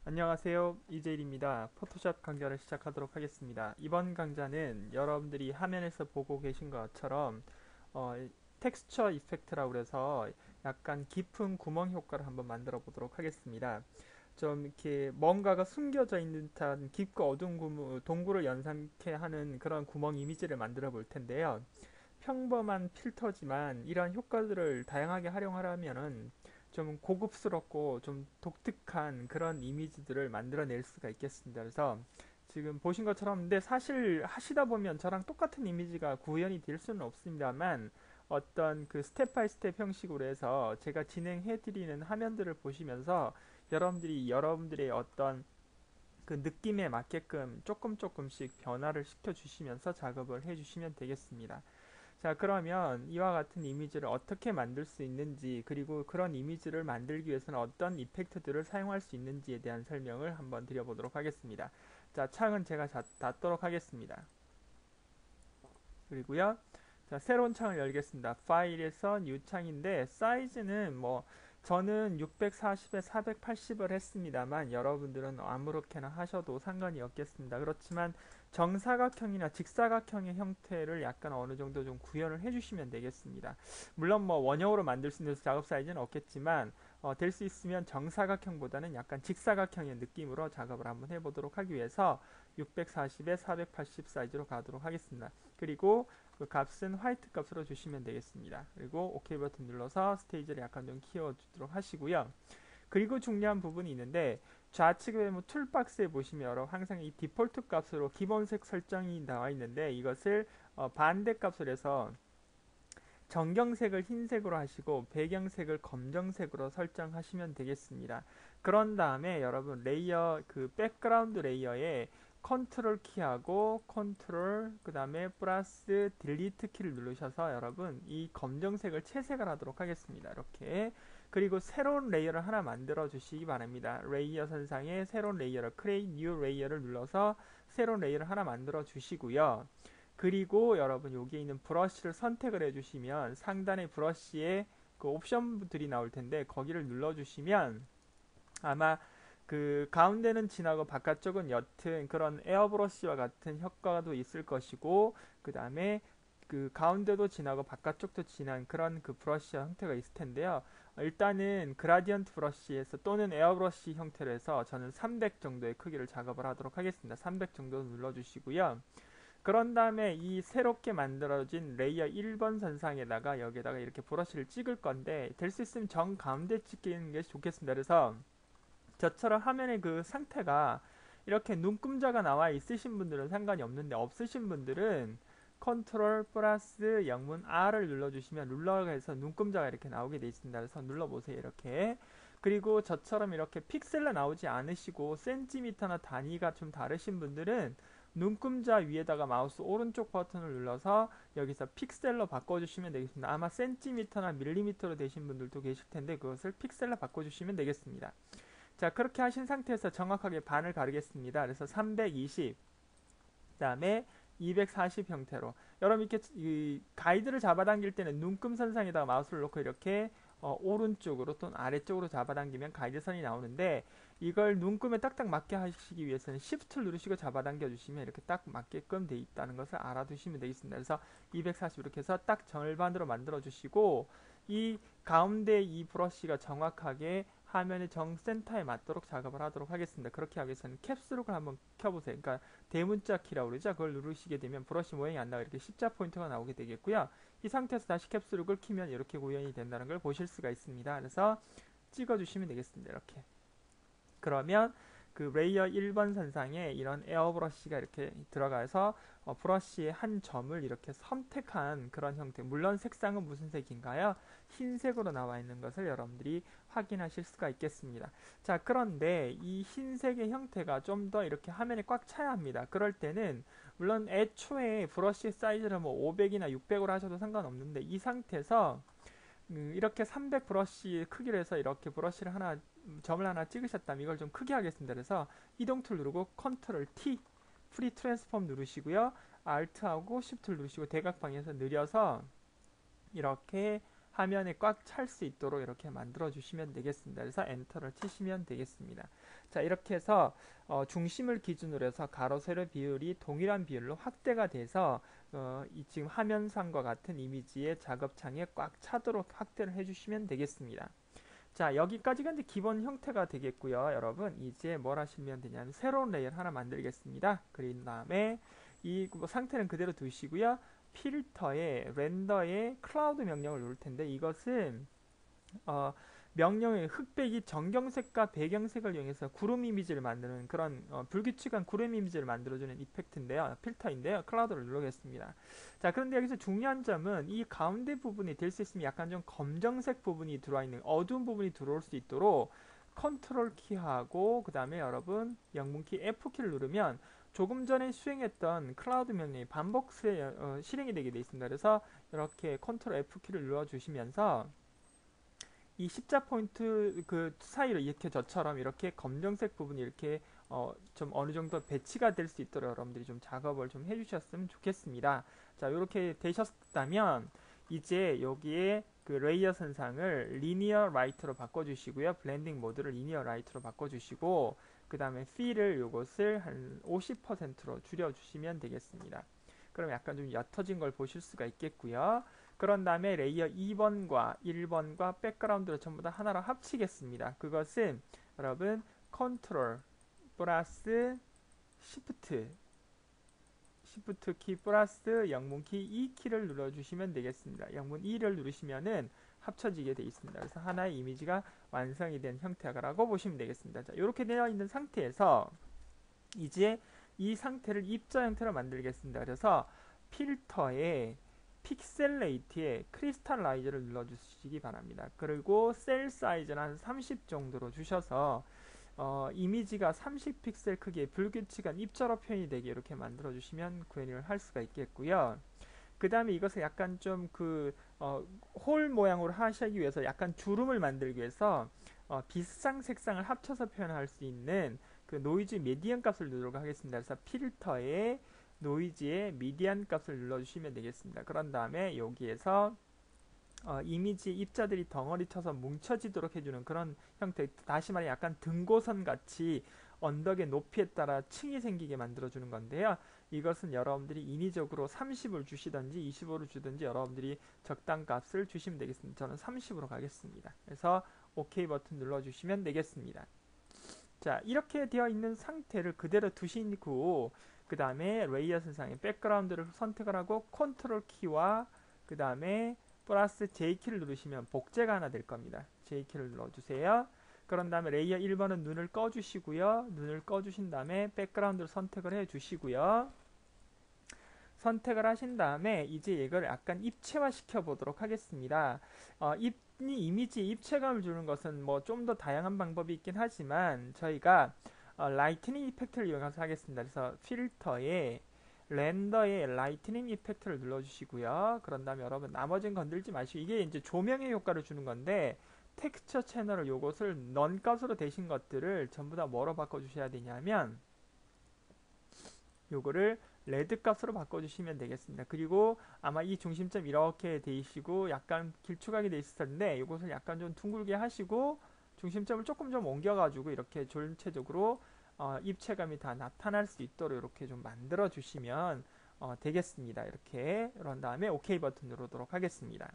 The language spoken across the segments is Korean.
안녕하세요. 이재일입니다. 포토샵 강좌를 시작하도록 하겠습니다. 이번 강좌는 여러분들이 화면에서 보고 계신 것처럼 어, 텍스처 이펙트라고 해서 약간 깊은 구멍 효과를 한번 만들어 보도록 하겠습니다. 좀 이렇게 뭔가가 숨겨져 있는 듯한 깊고 어두운 동굴을 연상케 하는 그런 구멍 이미지를 만들어 볼 텐데요. 평범한 필터지만 이러한 효과들을 다양하게 활용하려면은 좀 고급스럽고 좀 독특한 그런 이미지들을 만들어낼 수가 있겠습니다. 그래서 지금 보신 것처럼 근데 사실 하시다 보면 저랑 똑같은 이미지가 구현이 될 수는 없습니다만 어떤 그 스텝 바이 스텝 형식으로 해서 제가 진행해 드리는 화면들을 보시면서 여러분들이 여러분들의 어떤 그 느낌에 맞게끔 조금씩 변화를 시켜 주시면서 작업을 해 주시면 되겠습니다. 자, 그러면 이와 같은 이미지를 어떻게 만들 수 있는지, 그리고 그런 이미지를 만들기 위해서는 어떤 이펙트들을 사용할 수 있는지에 대한 설명을 한번 드려보도록 하겠습니다. 자, 창은 제가 닫도록 하겠습니다. 그리고요, 자, 새로운 창을 열겠습니다. 파일에서 뉴 창인데, 사이즈는 뭐, 저는 640에 480을 했습니다만, 여러분들은 아무렇게나 하셔도 상관이 없겠습니다. 그렇지만, 정사각형이나 직사각형의 형태를 약간 어느 정도 좀 구현을 해주시면 되겠습니다. 물론 뭐, 원형으로 만들 수 있는 작업 사이즈는 없겠지만, 될 수 있으면 정사각형보다는 약간 직사각형의 느낌으로 작업을 한번 해보도록 하기 위해서 640에 480 사이즈로 가도록 하겠습니다. 그리고 그 값은 화이트 값으로 주시면 되겠습니다. 그리고 OK 버튼 눌러서 스테이지를 약간 좀 키워주도록 하시고요. 그리고 중요한 부분이 있는데 좌측 외모 툴박스에 보시면 여러분 항상 이 디폴트 값으로 기본색 설정이 나와 있는데 이것을 반대 값을 해서 정경색을 흰색으로 하시고 배경색을 검정색으로 설정하시면 되겠습니다. 그런 다음에 여러분 레이어 그 백그라운드 레이어에 컨트롤 키하고 컨트롤 그 다음에 플러스 딜리트 키를 누르셔서 여러분 이 검정색을 채색을 하도록 하겠습니다. 이렇게 그리고 새로운 레이어를 하나 만들어 주시기 바랍니다. 레이어 선상에 새로운 레이어를 Create New 레이어를 눌러서 새로운 레이어를 하나 만들어 주시고요. 그리고 여러분 여기에 있는 브러쉬를 선택을 해주시면 상단의 브러쉬에 그 옵션들이 나올 텐데 거기를 눌러주시면 아마 그 가운데는 진하고 바깥쪽은 옅은 그런 에어브러쉬와 같은 효과도 있을 것이고 그 다음에 그 가운데도 진하고 바깥쪽도 진한 그런 그 브러쉬 형태가 있을 텐데요. 일단은 그라디언트 브러쉬에서 또는 에어브러쉬 형태로 해서 저는 300 정도의 크기를 작업을 하도록 하겠습니다. 300 정도 눌러주시고요. 그런 다음에 이 새롭게 만들어진 레이어 1번 선상에다가 여기다가 이렇게 브러쉬를 찍을 건데 될 수 있으면 정 가운데 찍는 게 좋겠습니다. 그래서 저처럼 화면의 그 상태가 이렇게 눈금자가 나와 있으신 분들은 상관이 없는데 없으신 분들은 컨트롤 플러스 영문 R을 눌러주시면 룰러에서 눈금자가 이렇게 나오게 되어 있습니다. 그래서 눌러보세요. 이렇게. 그리고 저처럼 이렇게 픽셀로 나오지 않으시고 센티미터나 단위가 좀 다르신 분들은 눈금자 위에다가 마우스 오른쪽 버튼을 눌러서 여기서 픽셀로 바꿔주시면 되겠습니다. 아마 센티미터나 밀리미터로 되신 분들도 계실 텐데 그것을 픽셀로 바꿔주시면 되겠습니다. 자, 그렇게 하신 상태에서 정확하게 반을 가르겠습니다. 그래서 320, 그 다음에 240 형태로. 여러분 이렇게 이 가이드를 잡아당길 때는 눈금선상에다가 마우스를 놓고 이렇게 오른쪽으로 또는 아래쪽으로 잡아당기면 가이드선이 나오는데 이걸 눈금에 딱딱 맞게 하시기 위해서는 Shift를 누르시고 잡아당겨 주시면 이렇게 딱 맞게끔 돼 있다는 것을 알아두시면 되겠습니다. 그래서 240 이렇게 해서 딱 절반으로 만들어 주시고 이 가운데 이 브러쉬가 정확하게 화면의 정센터에 맞도록 작업을 하도록 하겠습니다. 그렇게 하기 위해서는 캡슐록을 한번 켜보세요. 그러니까 대문자 키라고 그러죠. 그걸 누르시게 되면 브러쉬 모양이 안 나와 이렇게 십자 포인트가 나오게 되겠고요. 이 상태에서 다시 캡슐록을 키면 이렇게 구현이 된다는 걸 보실 수가 있습니다. 그래서 찍어주시면 되겠습니다. 이렇게. 그러면 그 레이어 1번 선상에 이런 에어브러쉬가 이렇게 들어가서 브러쉬의 한 점을 이렇게 선택한 그런 형태. 물론 색상은 무슨 색인가요? 흰색으로 나와 있는 것을 여러분들이 확인하실 수가 있겠습니다. 자, 그런데 이 흰색의 형태가 좀 더 이렇게 화면에 꽉 차야 합니다. 그럴 때는 물론 애초에 브러쉬 사이즈를 뭐 500이나 600으로 하셔도 상관없는데 이 상태에서 이렇게 300 브러쉬 크기로 해서 이렇게 브러쉬를 하나 점을 하나 찍으셨다면 이걸 좀 크게 하겠습니다. 그래서 이동 툴 누르고 컨트롤 T 프리 트랜스폼 누르시고요. Alt하고 Shift 누르시고 대각 방향에서 느려서 이렇게 화면에 꽉 찰 수 있도록 이렇게 만들어 주시면 되겠습니다. 그래서 엔터를 치시면 되겠습니다. 자, 이렇게 해서 중심을 기준으로 해서 가로 세로 비율이 동일한 비율로 확대가 돼서 이 지금 화면상과 같은 이미지의 작업창에 꽉 차도록 확대를 해주시면 되겠습니다. 자, 여기까지가 이제 기본 형태가 되겠고요. 여러분, 이제 뭘 하시면 되냐면 새로운 레이어를 하나 만들겠습니다. 그린 다음에 이 상태는 그대로 두시고요. 필터에 렌더에 클라우드 명령을 누를 텐데 이것은 명령의 흑백이 정경색과 배경색을 이용해서 구름 이미지를 만드는 그런 불규칙한 구름 이미지를 만들어주는 이펙트인데요. 필터인데요. 클라우드를 누르겠습니다. 자, 그런데 여기서 중요한 점은 이 가운데 부분이 될 수 있으면 약간 좀 검정색 부분이 들어와 있는 어두운 부분이 들어올 수 있도록 컨트롤 키하고 그 다음에 여러분 영문키 F키를 누르면 조금 전에 수행했던 클라우드 명령이 반복 실행이 되게 되어 있습니다. 그래서 이렇게 컨트롤 F키를 눌러주시면서 이 십자 포인트 그 사이로 이렇게 저처럼 이렇게 검정색 부분이 이렇게 좀 어느 정도 배치가 될 수 있도록 여러분들이 좀 작업을 좀 해주셨으면 좋겠습니다. 자, 이렇게 되셨다면 이제 여기에 그 레이어 선상을 리니어 라이트로 바꿔주시고요. 블렌딩 모드를 리니어 라이트로 바꿔주시고 그 다음에 필을 요것을 한 50%로 줄여주시면 되겠습니다. 그럼 약간 좀 옅어진 걸 보실 수가 있겠고요. 그런 다음에 레이어 2번과 1번과 백그라운드를 전부 다 하나로 합치겠습니다. 그것은 여러분 컨트롤 플러스 시프트 키 플러스 영문키 2키를 눌러주시면 되겠습니다. 영문 2를 누르시면은 합쳐지게 되어 있습니다. 그래서 하나의 이미지가 완성이 된 형태라고 보시면 되겠습니다. 자, 이렇게 되어 있는 상태에서 이제 이 상태를 입자 형태로 만들겠습니다. 그래서 필터에 픽셀레이트에 크리스탈라이저를 눌러주시기 바랍니다. 그리고 셀 사이즈는 한 30 정도로 주셔서 이미지가 30픽셀 크기의 불규칙한 입자로 표현이 되게 이렇게 만들어주시면 구현을 할 수가 있겠고요. 그 다음에 이것을 약간 좀 홀 모양으로 하시기 위해서 약간 주름을 만들기 위해서 빛상 색상을 합쳐서 표현할 수 있는 그 노이즈 미디언 값을 누르도록 하겠습니다. 그래서 필터에 노이즈의 미디안 값을 눌러주시면 되겠습니다. 그런 다음에 여기에서 이미지 입자들이 덩어리 쳐서 뭉쳐지도록 해주는 그런 형태, 다시 말해 약간 등고선 같이 언덕의 높이에 따라 층이 생기게 만들어주는 건데요. 이것은 여러분들이 인위적으로 30을 주시든지 25를 주든지 여러분들이 적당 값을 주시면 되겠습니다. 저는 30으로 가겠습니다. 그래서 OK 버튼 눌러주시면 되겠습니다. 자, 이렇게 되어 있는 상태를 그대로 두시고 그 다음에 레이어 선상에 백그라운드를 선택을 하고 컨트롤 키와 그 다음에 플러스 J키를 누르시면 복제가 하나 될 겁니다. J키를 눌러주세요. 그런 다음에 레이어 1번은 눈을 꺼주시고요. 눈을 꺼주신 다음에 백그라운드를 선택을 해주시고요. 선택을 하신 다음에 이제 이걸 약간 입체화 시켜 보도록 하겠습니다. 이미지 입체감을 주는 것은 뭐 좀 더 다양한 방법이 있긴 하지만 저희가 라이트닝 이펙트를 이용해서 하겠습니다. 그래서 필터에 렌더에 라이트닝 이펙트를 눌러주시고요. 그런 다음에 여러분 나머지는 건들지 마시고 이게 이제 조명의 효과를 주는 건데 텍스처 채널을 요것을 넌 값으로 되신 것들을 전부 다 뭐로 바꿔주셔야 되냐면 요거를 레드 값으로 바꿔주시면 되겠습니다. 그리고 아마 이 중심점 이렇게 되시고 약간 길쭉하게 돼 있을 텐데 이것을 약간 좀 둥글게 하시고 중심점을 조금 좀 옮겨가지고 이렇게 전체적으로 입체감이 다 나타날 수 있도록 이렇게 좀 만들어 주시면 되겠습니다. 이렇게 그런 다음에 OK 버튼 누르도록 하겠습니다.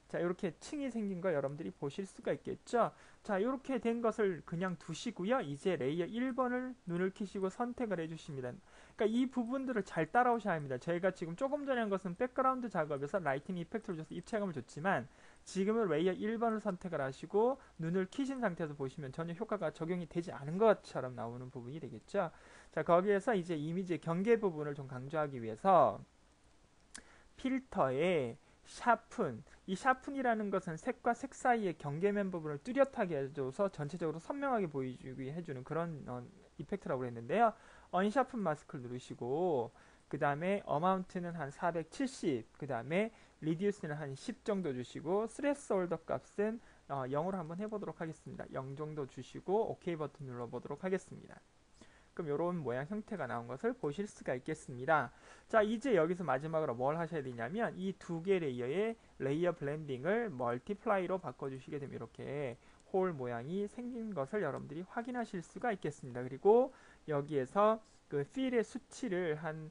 자, 이렇게 층이 생긴 거 여러분들이 보실 수가 있겠죠. 자, 이렇게 된 것을 그냥 두시고요. 이제 레이어 1번을 눈을 켜시고 선택을 해주십니다. 그러니까 이 부분들을 잘 따라오셔야 합니다. 저희가 지금 조금 전에 한 것은 백그라운드 작업에서 라이팅 이펙트를 줘서 입체감을 줬지만 지금은 레이어 1번을 선택을 하시고 눈을 켜신 상태에서 보시면 전혀 효과가 적용이 되지 않은 것처럼 나오는 부분이 되겠죠. 자, 거기에서 이제 이미지의 경계 부분을 좀 강조하기 위해서 필터에 샤픈, 이 샤픈이라는 것은 색과 색 사이의 경계면 부분을 뚜렷하게 해줘서 전체적으로 선명하게 보여주게 해주는 그런 이펙트라고 했는데요. 언샤픈 마스크를 누르시고 그 다음에 어마운트는 한 470, 그 다음에 리듀스는 한 10 정도 주시고 스레스홀더 값은 0으로 한번 해보도록 하겠습니다. 0 정도 주시고 OK 버튼 눌러보도록 하겠습니다. 그럼 이런 모양 형태가 나온 것을 보실 수가 있겠습니다. 자, 이제 여기서 마지막으로 뭘 하셔야 되냐면 이 두 개 레이어의 레이어 블렌딩을 멀티플라이로 바꿔주시게 되면 이렇게 홀 모양이 생긴 것을 여러분들이 확인하실 수가 있겠습니다. 그리고 여기에서 그 필의 수치를 한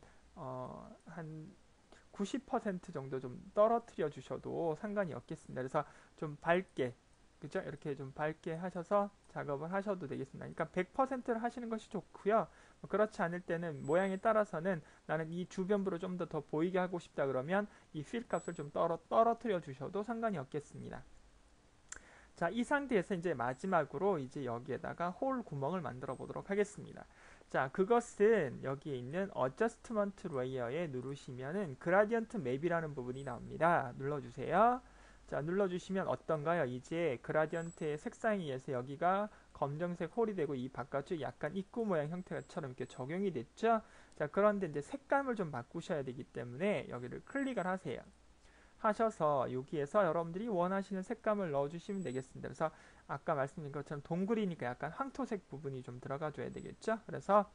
90% 정도 좀 떨어뜨려 주셔도 상관이 없겠습니다. 그래서 좀 밝게, 그죠? 이렇게 좀 밝게 하셔서 작업을 하셔도 되겠습니다. 그러니까 100%를 하시는 것이 좋고요. 그렇지 않을 때는 모양에 따라서는 나는 이 주변부를 좀 더 보이게 하고 싶다 그러면 이 필 값을 좀 떨어뜨려 주셔도 상관이 없겠습니다. 자, 이 상태에서 이제 마지막으로 이제 여기에다가 홀 구멍을 만들어 보도록 하겠습니다. 자, 그것은 여기에 있는 어저스트먼트 레이어에 누르시면은 그라디언트 맵이라는 부분이 나옵니다. 눌러주세요. 자, 눌러주시면 어떤가요? 이제 그라디언트의 색상에 의해서 여기가 검정색 홀이 되고 이 바깥쪽이 약간 입구 모양 형태처럼 이렇게 적용이 됐죠? 자, 그런데 이제 색감을 좀 바꾸셔야 되기 때문에 여기를 클릭을 하세요. 하셔서 여기에서 여러분들이 원하시는 색감을 넣어주시면 되겠습니다. 그래서 아까 말씀드린 것처럼 동굴이니까 약간 황토색 부분이 좀 들어가 줘야 되겠죠. 그래서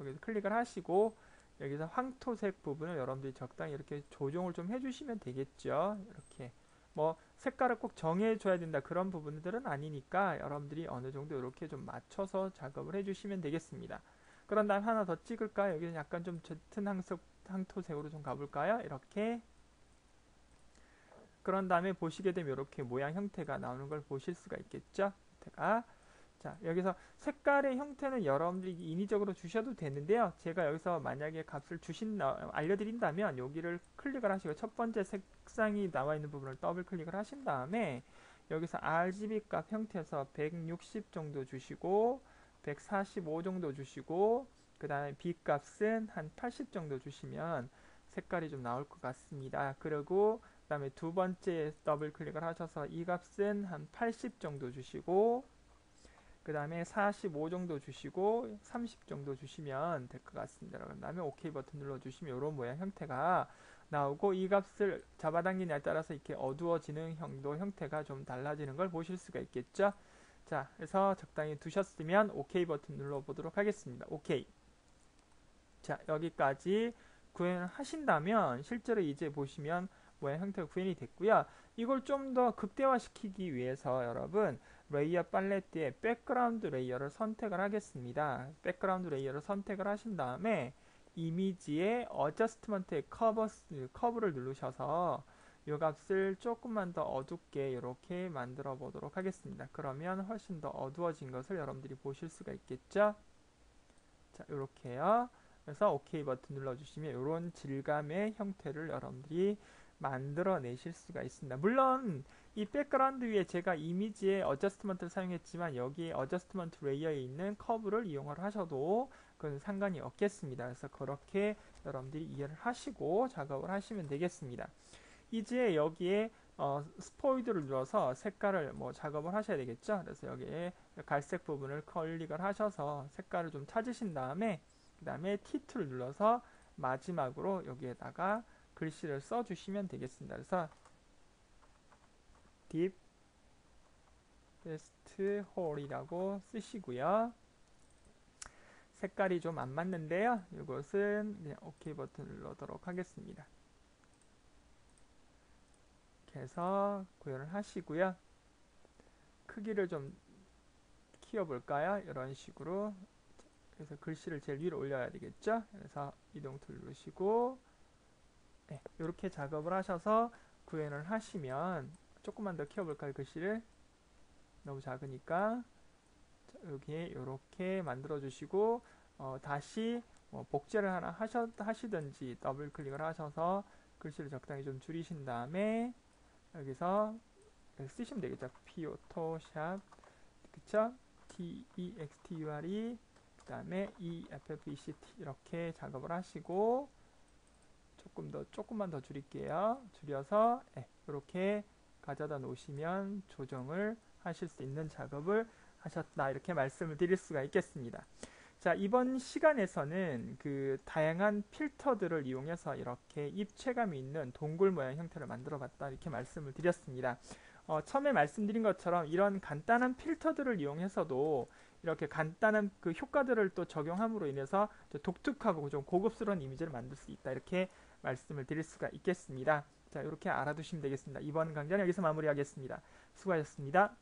여기서 클릭을 하시고 여기서 황토색 부분을 여러분들이 적당히 이렇게 조정을 좀 해주시면 되겠죠. 이렇게 뭐 색깔을 꼭 정해줘야 된다 그런 부분들은 아니니까 여러분들이 어느 정도 이렇게 좀 맞춰서 작업을 해주시면 되겠습니다. 그런 다음 하나 더 찍을까요? 여기는 약간 좀 짙은 황토색으로 좀 가볼까요? 이렇게 그런 다음에 보시게 되면 이렇게 모양 형태가 나오는 걸 보실 수가 있겠죠. 자, 여기서 색깔의 형태는 여러분들이 인위적으로 주셔도 되는데요. 제가 여기서 만약에 값을 알려드린다면 여기를 클릭을 하시고 첫 번째 색상이 나와 있는 부분을 더블 클릭을 하신 다음에 여기서 RGB 값 형태에서 160 정도 주시고 145 정도 주시고 그 다음에 B 값은 한 80 정도 주시면 색깔이 좀 나올 것 같습니다. 그리고 그 다음에 두 번째 더블 클릭을 하셔서 이 값은 한 80 정도 주시고 그 다음에 45 정도 주시고 30 정도 주시면 될 것 같습니다. 그 다음에 OK 버튼 눌러주시면 이런 모양 형태가 나오고 이 값을 잡아당기냐에 따라서 이렇게 어두워지는 형태가 좀 달라지는 걸 보실 수가 있겠죠. 자, 그래서 적당히 두셨으면 OK 버튼 눌러보도록 하겠습니다. OK. 자, 여기까지 구현을 하신다면 실제로 이제 보시면 모양 형태가 구현이 됐고요. 이걸 좀 더 극대화시키기 위해서 여러분 레이어 팔레트에 백그라운드 레이어를 선택을 하겠습니다. 백그라운드 레이어를 선택을 하신 다음에 이미지의 어저스트먼트의 커브를 누르셔서 이 값을 조금만 더 어둡게 이렇게 만들어 보도록 하겠습니다. 그러면 훨씬 더 어두워진 것을 여러분들이 보실 수가 있겠죠. 자, 이렇게요. 그래서 OK 버튼 눌러주시면 이런 질감의 형태를 여러분들이 만들어내실 수가 있습니다. 물론 이 백그라운드 위에 제가 이미지의 어저스트먼트를 사용했지만 여기에 어저스트먼트 레이어에 있는 커브를 이용을 하셔도 그건 상관이 없겠습니다. 그래서 그렇게 여러분들이 이해를 하시고 작업을 하시면 되겠습니다. 이제 여기에 스포이드를 눌러서 색깔을 작업을 하셔야 되겠죠. 그래서 여기에 갈색 부분을 클릭을 하셔서 색깔을 좀 찾으신 다음에 그 다음에 T2를 눌러서 마지막으로 여기에다가 글씨를 써주시면 되겠습니다. 그래서 Deep Best Hole이라고 쓰시고요. 색깔이 좀 안 맞는데요. 이것은 그냥 OK 버튼 눌러도록 하겠습니다. 이렇게 해서 구현을 하시고요. 크기를 좀 키워볼까요? 이런 식으로. 그래서 글씨를 제일 위로 올려야 되겠죠? 그래서 이동 툴 누르시고 네, 이렇게 작업을 하셔서 구현을 하시면 조금만 더 키워볼까요? 글씨를 너무 작으니까 여기에 이렇게 만들어 주시고 다시 복제를 하나 하시든지 더블 클릭을 하셔서 글씨를 적당히 좀 줄이신 다음에 여기서 쓰시면 되겠죠. 포토샵 그쵸? TEXTURE 그 다음에 EFFECT 이렇게 작업을 하시고 조금만 더 줄일게요. 줄여서 이렇게 가져다 놓으시면 조정을 하실 수 있는 작업을 하셨다 이렇게 말씀을 드릴 수가 있겠습니다. 자, 이번 시간에서는 그 다양한 필터들을 이용해서 이렇게 입체감이 있는 동굴 모양 형태를 만들어 봤다 이렇게 말씀을 드렸습니다. 처음에 말씀드린 것처럼 이런 간단한 필터들을 이용해서도 이렇게 간단한 그 효과들을 또 적용함으로 인해서 독특하고 좀 고급스러운 이미지를 만들 수 있다. 이렇게 말씀을 드릴 수가 있겠습니다. 자, 이렇게 알아두시면 되겠습니다. 이번 강좌는 여기서 마무리하겠습니다. 수고하셨습니다.